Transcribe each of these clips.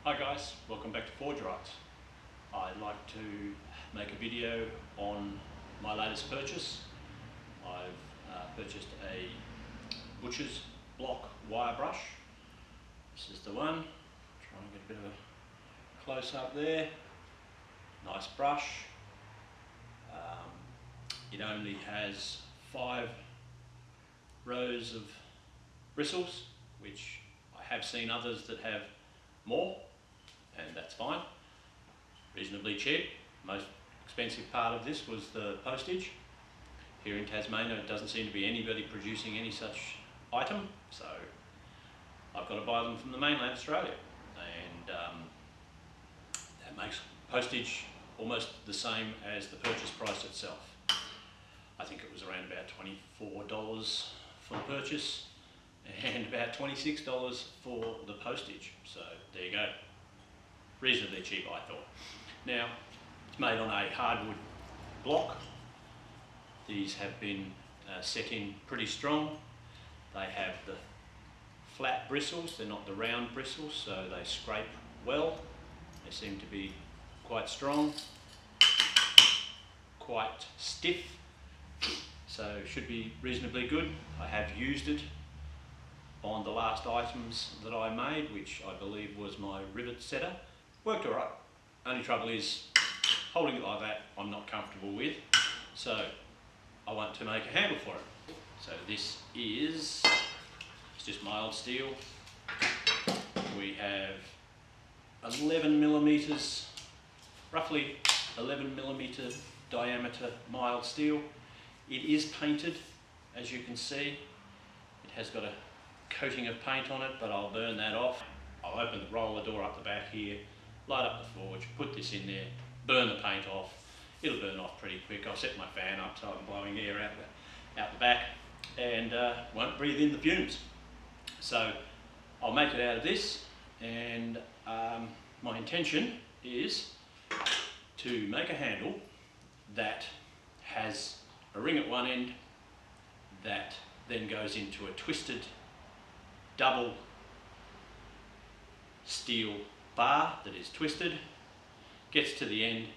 Hi guys, welcome back to Forge Rights. I'd like to make a video on my latest purchase. I've purchased a butcher's block wire brush. This is the one. Try and get a bit of a close up there. Nice brush. It only has 5 rows of bristles, which I have seen others that have more, and that's fine. Reasonably cheap. Most expensive part of this was the postage. Here in Tasmania it doesn't seem to be anybody producing any such item, so I've got to buy them from the mainland Australia, and that makes postage almost the same as the purchase price itself. I think it was around about $24 for the purchase and about $26 for the postage, so there you go. Reasonably cheap, I thought. Now, it's made on a hardwood block. These have been set in pretty strong. They have the flat bristles, they're not the round bristles, so they scrape well. They seem to be quite strong, quite stiff, so should be reasonably good. I have used it on the last items that I made, which I believe was my rivet setter. Worked alright. Only trouble is, holding it like that I'm not comfortable with, so I want to make a handle for it. So this is, it's just mild steel. We have 11 millimeters, roughly 11 millimeter diameter mild steel. It is painted, as you can see. It has got a coating of paint on it, but I'll burn that off. I'll open the roller door up the back here, light up the forge, put this in there, burn the paint off. It'll burn off pretty quick. I'll set my fan up so I'm blowing air out the back and won't breathe in the fumes. So I'll make it out of this, and my intention is to make a handle that has a ring at one end that then goes into a twisted double steel bar that is twisted, gets to the end,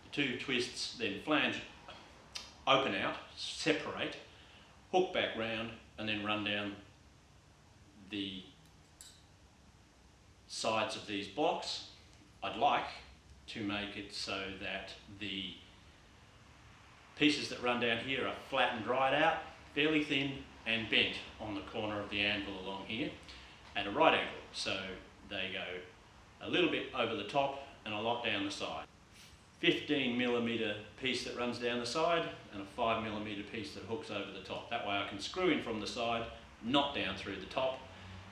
the two twists then flange, open out, separate, hook back round, and then run down the sides of these blocks. I'd like to make it so that the pieces that run down here are flat and dried out, fairly thin and bent on the corner of the anvil along here at a right angle, so they go a little bit over the top and a lot down the side. 15 millimeter piece that runs down the side and a 5 millimeter piece that hooks over the top. That way I can screw in from the side, not down through the top,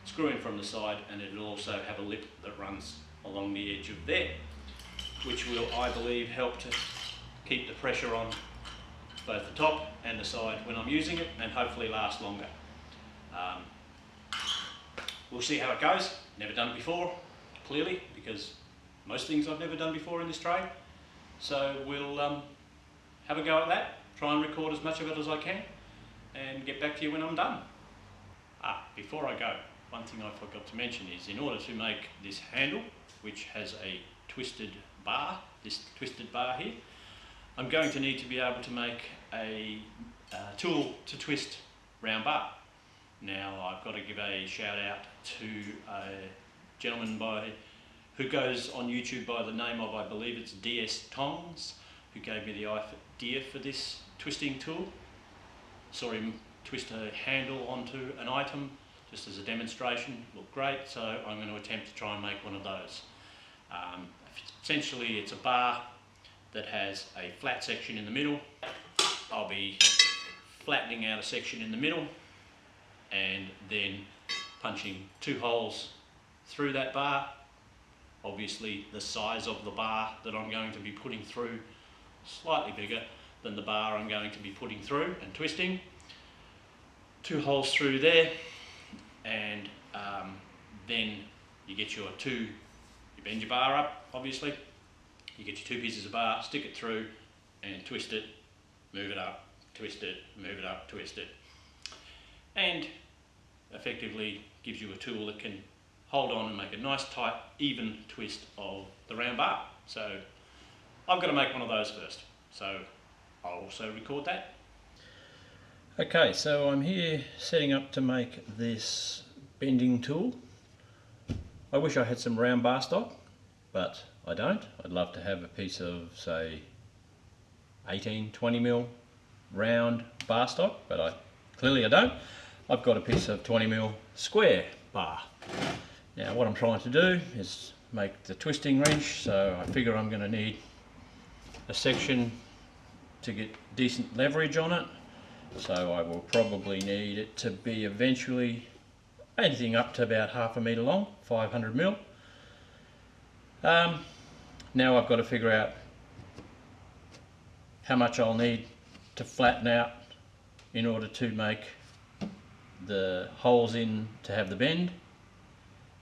screw in from the side, and it'll also have a lip that runs along the edge of there, which will, I believe, help to keep the pressure on both the top and the side when I'm using it, and hopefully last longer. We'll see how it goes. Never done it before, clearly, because most things I've never done before in this trade. So we'll have a go at that, try and record as much of it as I can, and get back to you when I'm done. Before I go, one thing I forgot to mention is, in order to make this handle, which has a twisted bar, this twisted bar here, I'm going to need to be able to make a tool to twist round bar. Now, I've got to give a shout out to a gentleman who goes on YouTube by the name of, I believe it's DS Tongs, who gave me the idea for this twisting tool. Saw him twist a handle onto an item just as a demonstration. Looked great, so I'm going to attempt to try and make one of those. Essentially, it's a bar that has a flat section in the middle. I'll be flattening out a section in the middle and then punching 2 holes through that bar. Obviously the size of the bar that I'm going to be putting through slightly bigger than the bar I'm going to be putting through and twisting. 2 holes through there, and then you get your you bend your bar up, obviously. You get your 2 pieces of bar, stick it through and twist it, move it up, twist it, move it up, twist it. And effectively gives you a tool that can hold on and make a nice tight even twist of the round bar. So I've got to make one of those first, so I'll also record that. Okay, so I'm here setting up to make this bending tool. I wish I had some round bar stock, but I don't. I'd love to have a piece of, say, 18-20mm round bar stock, but clearly I don't. I've got a piece of 20mm square bar. Now what I'm trying to do is make the twisting wrench, so I figure I'm going to need a section to get decent leverage on it. So I will probably need it to be eventually anything up to about 1/2 metre long, 500mm. Now I've got to figure out how much I'll need to flatten out in order to make the holes in to have the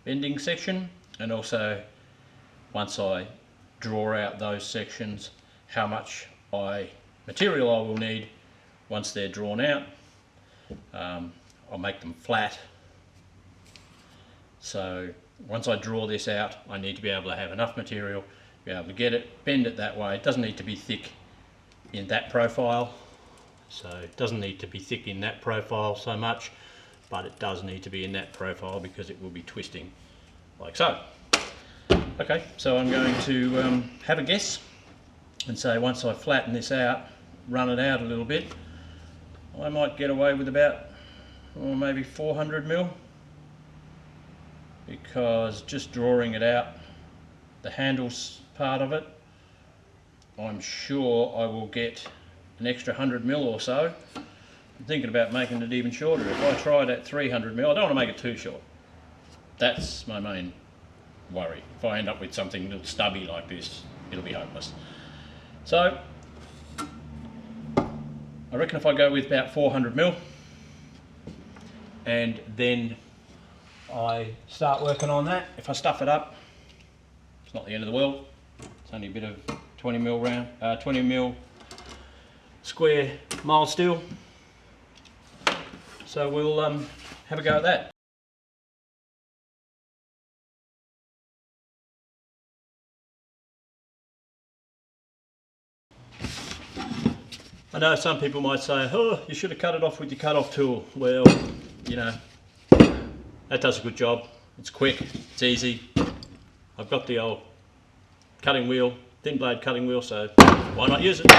bending section, and also once I draw out those sections how much material I will need once they're drawn out. I'll make them flat, so once I draw this out I need to be able to have enough material, be able to get it, bend it that way. It doesn't need to be thick in that profile, so it doesn't need to be thick in that profile so much, but it does need to be in that profile because it will be twisting like so. Okay, so I'm going to have a guess and say once I flatten this out, run it out a little bit, I might get away with about maybe 400mm, because just drawing it out, the handles part of it, I'm sure I will get an extra 100mm or so. I'm thinking about making it even shorter. If I tried at 300mm, I don't want to make it too short. That's my main worry. If I end up with something a little stubby like this, it'll be hopeless. So I reckon if I go with about 400mm and then I start working on that, if I stuff it up, it's not the end of the world. It's only a bit of 20mm round, 20mm square mild steel. So we'll have a go at that. I know some people might say, oh, you should have cut it off with your cut-off tool. Well, you know, that does a good job. It's quick, it's easy. I've got the old cutting wheel, thin blade cutting wheel, so why not use it?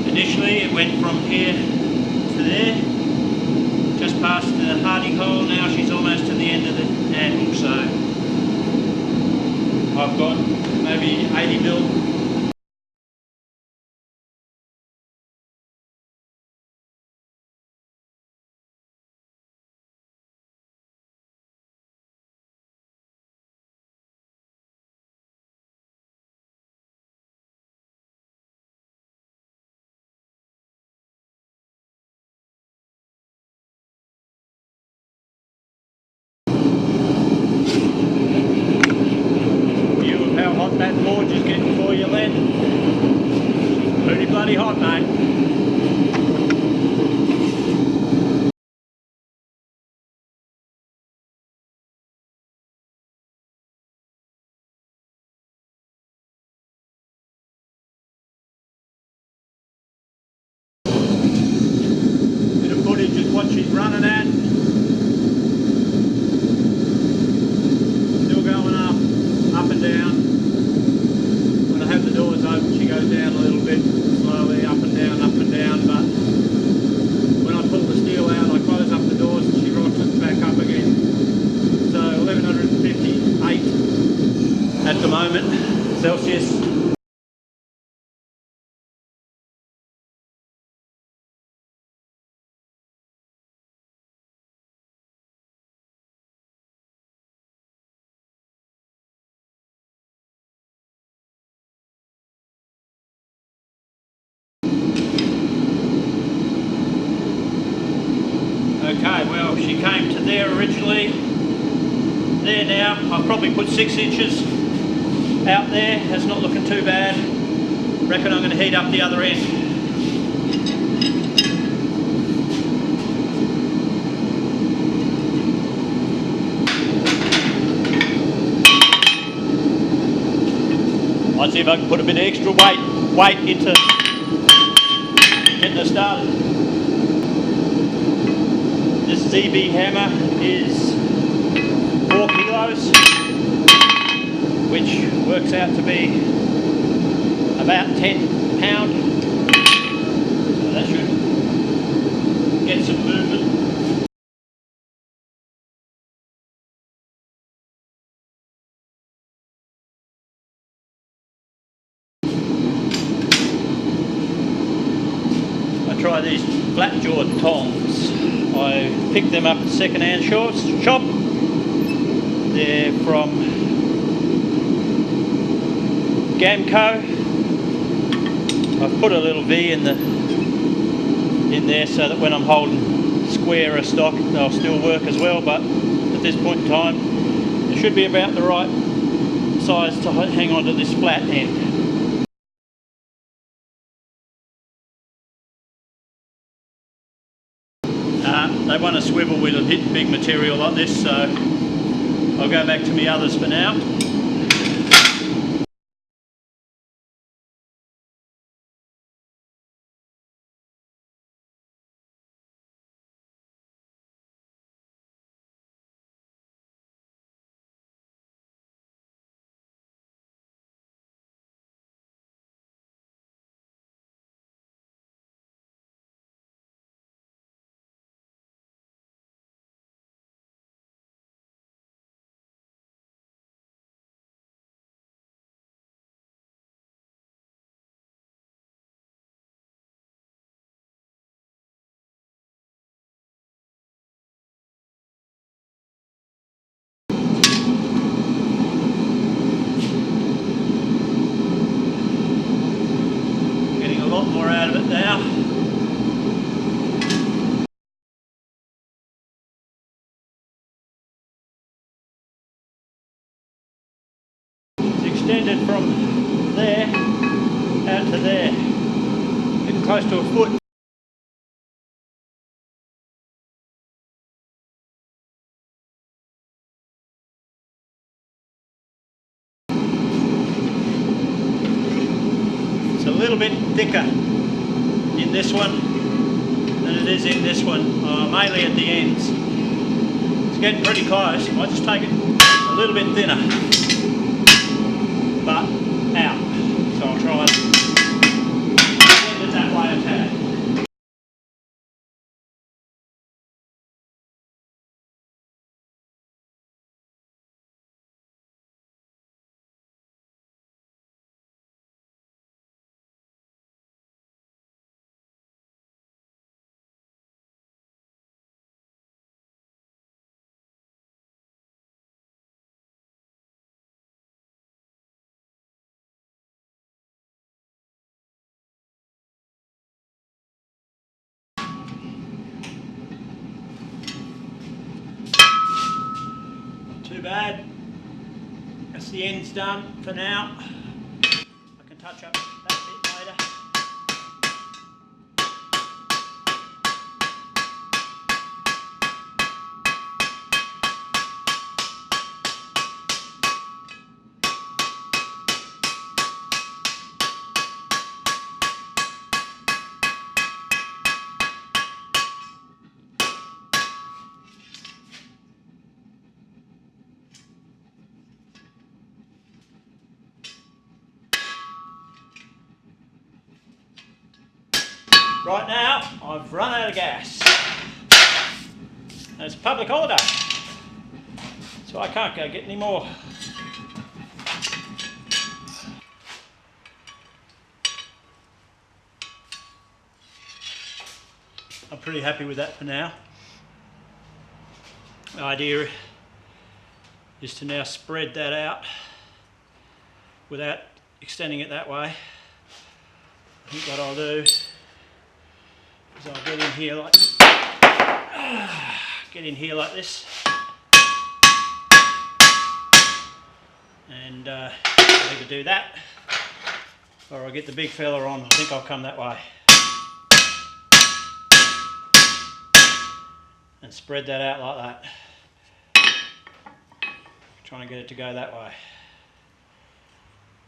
Initially it went from here to there, just past the harding hole. Now she's almost to the end of the handle, so I've got maybe 80mm. View of how hot that forge is getting for you. moment Celsius. Okay, well, she came to there originally. There now, I've probably put 6 inches out there. That's not looking too bad. Reckon I'm going to heat up the other end. Let's see if I can put a bit of extra weight into getting her started. This ZB hammer is 4 kilos, which works out to be about 10 pound. So that should get some movement. I try these flat jawed tongs. I picked them up at second-hand shop. They're from Gamco. I've put a little V in there so that when I'm holding squarer stock they'll still work as well, but at this point in time it should be about the right size to hang on to this flat end. They want to swivel with a big material like this, so I'll go back to my others for now. More out of it now. It's extended from there out to there, getting close to a foot. It's a little bit thicker in this one than it is in this one, mainly at the ends. It's getting pretty close. I just take it a little bit thinner, but out. So I'll try and extend it that way a tad. Too bad. That's the ends done for now. I can touch up that bit later. Right now, I've run out of gas. And it's a public holiday, so I can't go get any more. pretty happy with that for now. The idea is to now spread that out without extending it that way. I think what I'll do is I'll get in here like this, and I'll either do that or I'll get the big fella on. I think I'll come that way and spread that out like that. Trying to get it to go that way.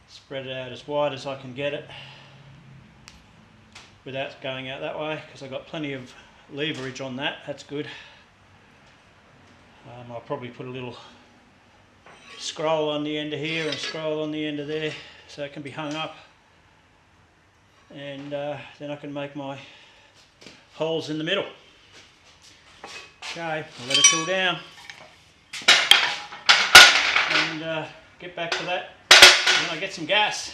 Spread it out as wide as I can get it without going out that way, because I've got plenty of leverage on that. That's good. I'll probably put a little scroll on the end of here and scroll on the end of there so it can be hung up, and then I can make my holes in the middle. Okay, I'll let it cool down and get back to that when I get some gas.